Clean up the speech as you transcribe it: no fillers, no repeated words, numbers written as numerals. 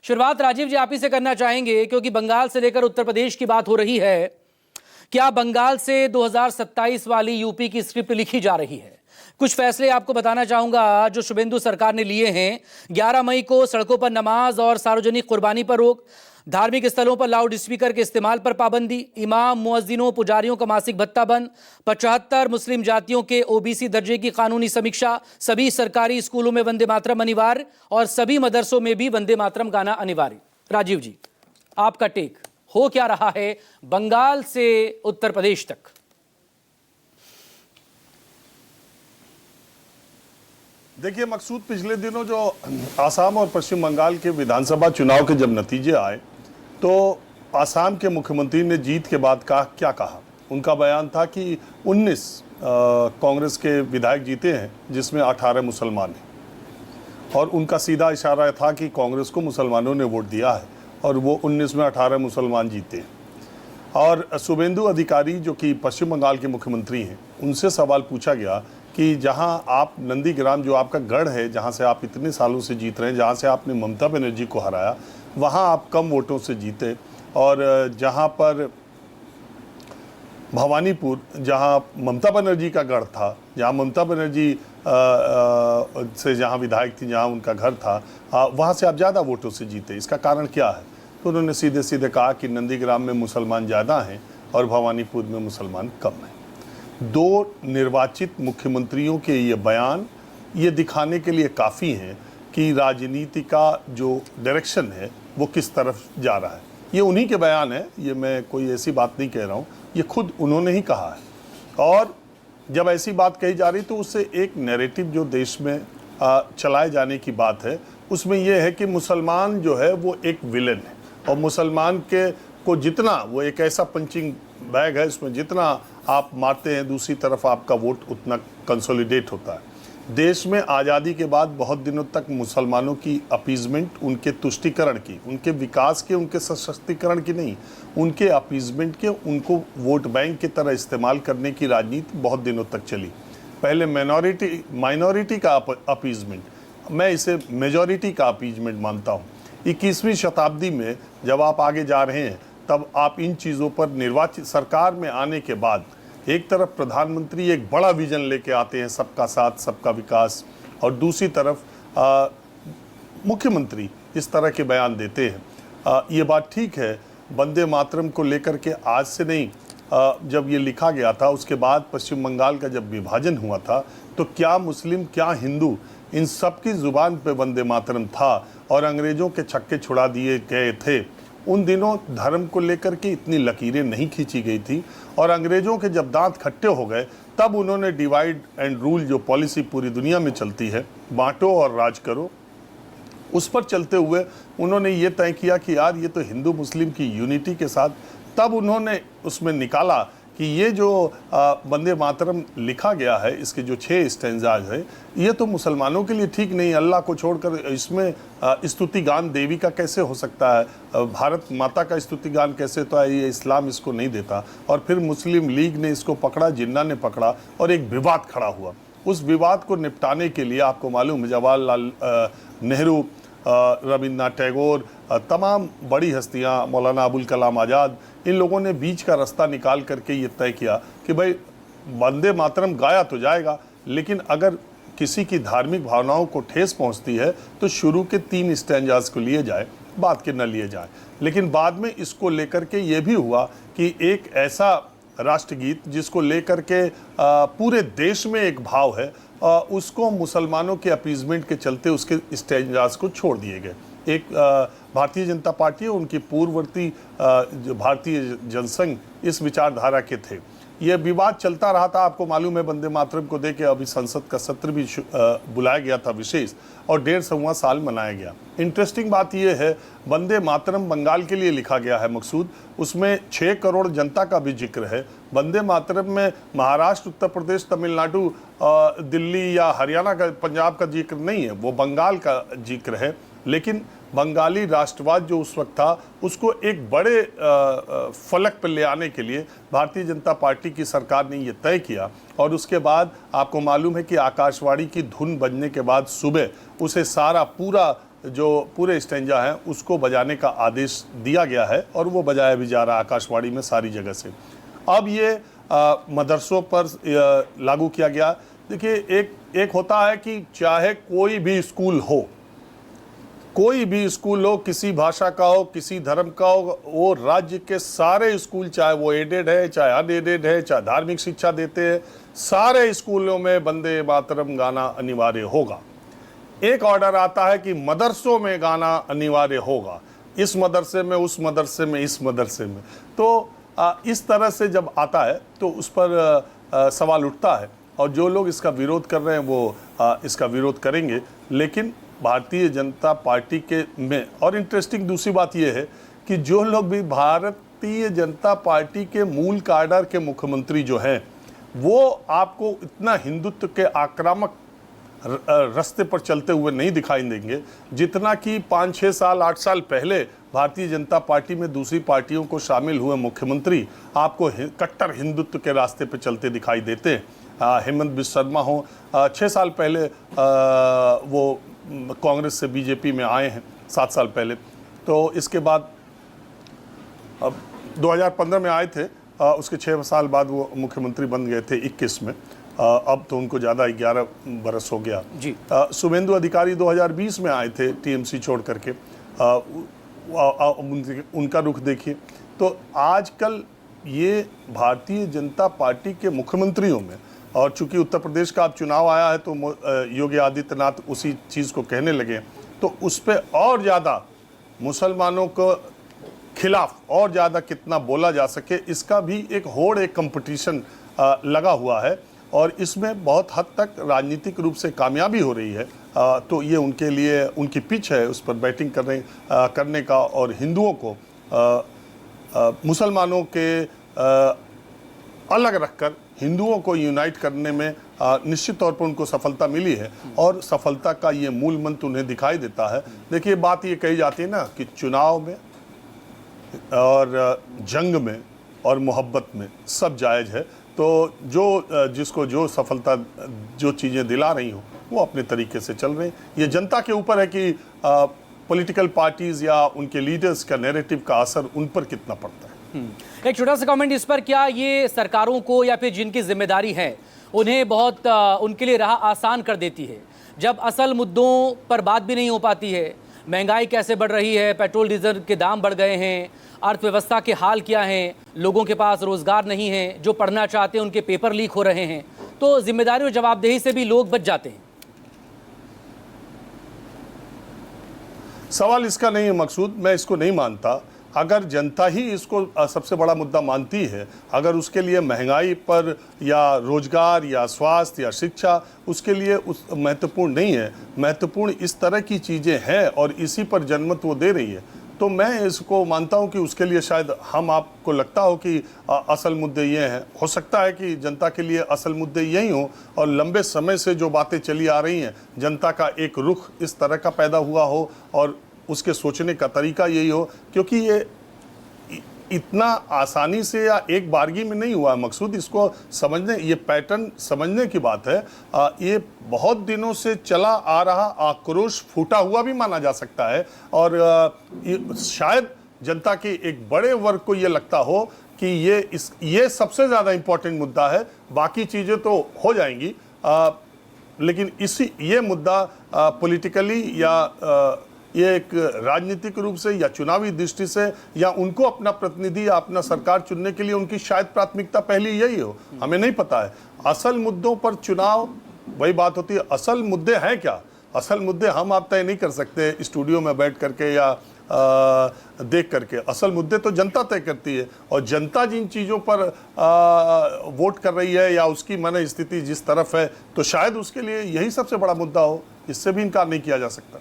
शुरुआत राजीव जी आप ही से करना चाहेंगे, क्योंकि बंगाल से लेकर उत्तर प्रदेश की बात हो रही है। क्या बंगाल से 2027 वाली यूपी की स्क्रिप्ट लिखी जा रही है? कुछ फैसले आपको बताना चाहूंगा जो शुभेंदु सरकार ने लिए हैं। 11 मई को सड़कों पर नमाज और सार्वजनिक कुर्बानी पर रोक, धार्मिक स्थलों पर लाउड स्पीकर के इस्तेमाल पर पाबंदी, इमाम, मुअज्जिनों, पुजारियों का मासिक भत्ता बंद, 75 मुस्लिम जातियों के ओबीसी दर्जे की कानूनी समीक्षा, सभी सरकारी स्कूलों में वंदे मातरम अनिवार्य और सभी मदरसों में भी वंदे मातरम गाना अनिवार्य। राजीव जी, आपका टेक हो क्या रहा है बंगाल से उत्तर प्रदेश तक? देखिए मकसूद, पिछले दिनों जो आसाम और पश्चिम बंगाल के विधानसभा चुनाव के जब नतीजे आए तो आसाम के मुख्यमंत्री ने जीत के बाद क्या कहा। उनका बयान था कि 19 कांग्रेस के विधायक जीते हैं, जिसमें 18 मुसलमान हैं, और उनका सीधा इशारा था कि कांग्रेस को मुसलमानों ने वोट दिया है और वो 19 में 18 मुसलमान जीते हैं। और शुभेंदु अधिकारी जो कि पश्चिम बंगाल के मुख्यमंत्री हैं, उनसे सवाल पूछा गया कि जहां आप नंदीग्राम, जो आपका गढ़ है, जहां से आप इतने सालों से जीत रहे हैं, जहां से आपने ममता बनर्जी को हराया, वहां आप कम वोटों से जीते, और जहां पर भवानीपुर, जहां ममता बनर्जी का गढ़ था, जहां ममता बनर्जी से जहां विधायक थी, जहां उनका घर था, वहां से आप ज़्यादा वोटों से जीते, इसका कारण क्या है? तो उन्होंने सीधे सीधे कहा कि नंदीग्राम में मुसलमान ज़्यादा हैं और भवानीपुर में मुसलमान कम हैं। दो निर्वाचित मुख्यमंत्रियों के ये बयान ये दिखाने के लिए काफ़ी हैं कि राजनीति का जो डायरेक्शन है वो किस तरफ जा रहा है। ये उन्हीं के बयान है, ये मैं कोई ऐसी बात नहीं कह रहा हूँ, ये खुद उन्होंने ही कहा है। और जब ऐसी बात कही जा रही तो उससे एक नैरेटिव जो देश में चलाए जाने की बात है, उसमें यह है कि मुसलमान जो है वो एक विलेन है, और मुसलमान के को जितना, वो एक ऐसा पंचिंग बैग है, इसमें जितना आप मारते हैं दूसरी तरफ आपका वोट उतना कंसोलिडेट होता है। देश में आज़ादी के बाद बहुत दिनों तक मुसलमानों की अपीजमेंट, उनके तुष्टीकरण की, उनके विकास के, उनके सशक्तिकरण की नहीं, उनके अपीजमेंट के, उनको वोट बैंक की तरह इस्तेमाल करने की राजनीति बहुत दिनों तक चली। पहले माइनॉरिटी का अपीजमेंट, मैं इसे मेजॉरिटी का अपीजमेंट मानता हूँ। 21वीं शताब्दी में जब आप आगे जा रहे हैं, तब आप इन चीज़ों पर निर्वाचित सरकार में आने के बाद एक तरफ प्रधानमंत्री एक बड़ा विजन लेके आते हैं, सबका साथ सबका विकास, और दूसरी तरफ मुख्यमंत्री इस तरह के बयान देते हैं। ये बात ठीक है, वंदे मातरम को लेकर के आज से नहीं, जब ये लिखा गया था उसके बाद पश्चिम बंगाल का जब विभाजन हुआ था, तो क्या मुस्लिम क्या हिंदू, इन सब की ज़ुबान पे वंदे मातरम था और अंग्रेज़ों के छक्के छुड़ा दिए गए थे। उन दिनों धर्म को लेकर के इतनी लकीरें नहीं खींची गई थी, और अंग्रेज़ों के जब दांत खट्टे हो गए तब उन्होंने डिवाइड एंड रूल जो पॉलिसी पूरी दुनिया में चलती है, बांटो और राज करो, उस पर चलते हुए उन्होंने ये तय किया कि यार ये तो हिंदू मुस्लिम की यूनिटी के साथ, तब उन्होंने उसमें निकाला कि ये जो वंदे मातरम लिखा गया है, इसके जो 6 स्टैंजाज है, ये तो मुसलमानों के लिए ठीक नहीं। अल्लाह को छोड़कर इसमें स्तुति गान देवी का कैसे हो सकता है, भारत माता का स्तुति गान कैसे तो है, ये इस्लाम इसको नहीं देता। और फिर मुस्लिम लीग ने इसको पकड़ा, जिन्ना ने पकड़ा, और एक विवाद खड़ा हुआ। उस विवाद को निपटाने के लिए आपको मालूम है जवाहरलाल नेहरू, रविन्द्रनाथ टैगोर, तमाम बड़ी हस्तियां, मौलाना अबुल कलाम आज़ाद, इन लोगों ने बीच का रास्ता निकाल करके ये तय किया कि भाई वंदे मातरम गाया तो जाएगा, लेकिन अगर किसी की धार्मिक भावनाओं को ठेस पहुंचती है तो शुरू के 3 स्टैंजाज को लिए जाए, बाद के न लिए जाए। लेकिन बाद में इसको लेकर के ये भी हुआ कि एक ऐसा राष्ट्रगीत जिसको लेकर के पूरे देश में एक भाव है, उसको मुसलमानों के अपीजमेंट के चलते उसके स्टैंजाज को छोड़ दिए गए। एक भारतीय जनता पार्टी, उनकी पूर्ववर्ती जो भारतीय जनसंघ, इस विचारधारा के थे। ये विवाद चलता रहा था, आपको मालूम है। वंदे मातरम को देके अभी संसद का सत्र भी बुलाया गया था विशेष, और 1.5 साल मनाया गया। इंटरेस्टिंग बात यह है, वंदे मातरम बंगाल के लिए लिखा गया है मकसूद, उसमें 6 करोड़ जनता का भी जिक्र है। वंदे मातरम में महाराष्ट्र, उत्तर प्रदेश, तमिलनाडु, दिल्ली या हरियाणा का, पंजाब का जिक्र नहीं है, वो बंगाल का जिक्र है। लेकिन बंगाली राष्ट्रवाद जो उस वक्त था, उसको एक बड़े फलक पर ले आने के लिए भारतीय जनता पार्टी की सरकार ने ये तय किया। और उसके बाद आपको मालूम है कि आकाशवाणी की धुन बजने के बाद सुबह उसे सारा पूरा जो पूरे स्टैंजा हैं उसको बजाने का आदेश दिया गया है और वो बजाया भी जा रहा है आकाशवाणी में सारी जगह से। अब ये मदरसों पर लागू किया गया। देखिए, एक होता है कि चाहे कोई भी स्कूल हो, किसी भाषा का हो, किसी धर्म का हो, वो राज्य के सारे स्कूल, चाहे वो एडेड है, चाहे अनएडेड है, चाहे धार्मिक शिक्षा देते हैं, सारे स्कूलों में वंदे मातरम गाना अनिवार्य होगा। एक ऑर्डर आता है कि मदरसों में गाना अनिवार्य होगा, इस मदरसे में, उस मदरसे में, इस मदरसे में। तो इस तरह से जब आता है तो उस पर सवाल उठता है और जो लोग इसका विरोध कर रहे हैं वो इसका विरोध करेंगे। लेकिन भारतीय जनता पार्टी के में, और इंटरेस्टिंग दूसरी बात यह है कि जो लोग भी भारतीय जनता पार्टी के मूल काडर के मुख्यमंत्री जो हैं, वो आपको इतना हिंदुत्व के आक्रामक रास्ते पर चलते हुए नहीं दिखाई देंगे जितना कि 5-6 साल 8 साल पहले भारतीय जनता पार्टी में दूसरी पार्टियों को शामिल हुए मुख्यमंत्री आपको कट्टर हिंदुत्व के रास्ते पर चलते दिखाई देते हैं। हेमंत बिस्वा शर्मा हो, 6 साल पहले वो कांग्रेस से बीजेपी में आए हैं, 7 साल पहले। तो इसके बाद अब 2015 में आए थे, उसके 6 साल बाद वो मुख्यमंत्री बन गए थे 21 में। अब तो उनको ज़्यादा 11 बरस हो गया जी। शुभेंदु अधिकारी 2020 में आए थे टीएमसी छोड़ करके। उनका रुख देखिए। तो आजकल ये भारतीय जनता पार्टी के मुख्यमंत्रियों में, और चूंकि उत्तर प्रदेश का अब चुनाव आया है तो योगी आदित्यनाथ उसी चीज़ को कहने लगे, तो उस पर और ज़्यादा मुसलमानों को खिलाफ और ज़्यादा कितना बोला जा सके, इसका भी एक होड़, एक कंपटीशन लगा हुआ है और इसमें बहुत हद तक राजनीतिक रूप से कामयाबी हो रही है। तो ये उनके लिए उनकी पिच है उस पर बैटिंग करने का, और हिंदुओं को मुसलमानों के अलग रखकर हिंदुओं को यूनाइट करने में निश्चित तौर पर उनको सफलता मिली है और सफलता का ये मूल मंत्र उन्हें दिखाई देता है। देखिए, बात ये कही जाती है ना कि चुनाव में और जंग में और मोहब्बत में सब जायज़ है। तो जिसको जो सफलता, जो चीज़ें दिला रही हो, वो अपने तरीके से चल रहे हैं। ये जनता के ऊपर है कि पॉलिटिकल पार्टीज़ या उनके लीडर्स का नैरेटिव का असर उन पर कितना पड़ता है। एक छोटा सा कमेंट इस पर, क्या ये सरकारों को या फिर जिनकी जिम्मेदारी है उन्हें बहुत उनके लिए राह आसान कर देती है जब असल मुद्दों पर बात भी नहीं हो पाती है? महंगाई कैसे बढ़ रही है, पेट्रोल डीजल के दाम बढ़ गए हैं, अर्थव्यवस्था के हाल क्या हैं, लोगों के पास रोजगार नहीं है, जो पढ़ना चाहते हैं उनके पेपर लीक हो रहे हैं, तो जिम्मेदारी और जवाबदेही से भी लोग बच जाते हैं। सवाल इसका नहीं है मकसूद, मैं इसको नहीं मानता। अगर जनता ही इसको सबसे बड़ा मुद्दा मानती है, अगर उसके लिए महंगाई पर या रोजगार या स्वास्थ्य या शिक्षा उसके लिए उस महत्वपूर्ण नहीं है, महत्वपूर्ण इस तरह की चीज़ें हैं और इसी पर जनमत वो दे रही है, तो मैं इसको मानता हूं कि उसके लिए शायद हम आपको लगता हो कि असल मुद्दे ये हैं। हो सकता है कि जनता के लिए असल मुद्दे यही हो और लंबे समय से जो बातें चली आ रही हैं, जनता का एक रुख इस तरह का पैदा हुआ हो और उसके सोचने का तरीका यही हो, क्योंकि ये इतना आसानी से या एक बारगी में नहीं हुआ मकसूद। इसको समझने, ये पैटर्न समझने की बात है। ये बहुत दिनों से चला आ रहा आक्रोश फूटा हुआ भी माना जा सकता है और शायद जनता के एक बड़े वर्ग को ये लगता हो कि ये सबसे ज़्यादा इम्पोर्टेंट मुद्दा है, बाकी चीज़ें तो हो जाएंगी, लेकिन ये मुद्दा पॉलिटिकली या ये एक राजनीतिक रूप से या चुनावी दृष्टि से या उनको अपना प्रतिनिधि या अपना सरकार चुनने के लिए उनकी शायद प्राथमिकता पहली यही हो, हमें नहीं पता है। असल मुद्दों पर चुनाव, वही बात होती है, असल मुद्दे हैं क्या? असल मुद्दे हम आप तय नहीं कर सकते स्टूडियो में बैठ करके या देख करके। असल मुद्दे तो जनता तय करती है और जनता जिन चीज़ों पर वोट कर रही है या उसकी मन स्थिति जिस तरफ है, तो शायद उसके लिए यही सबसे बड़ा मुद्दा हो, इससे भी इनकार नहीं किया जा सकता।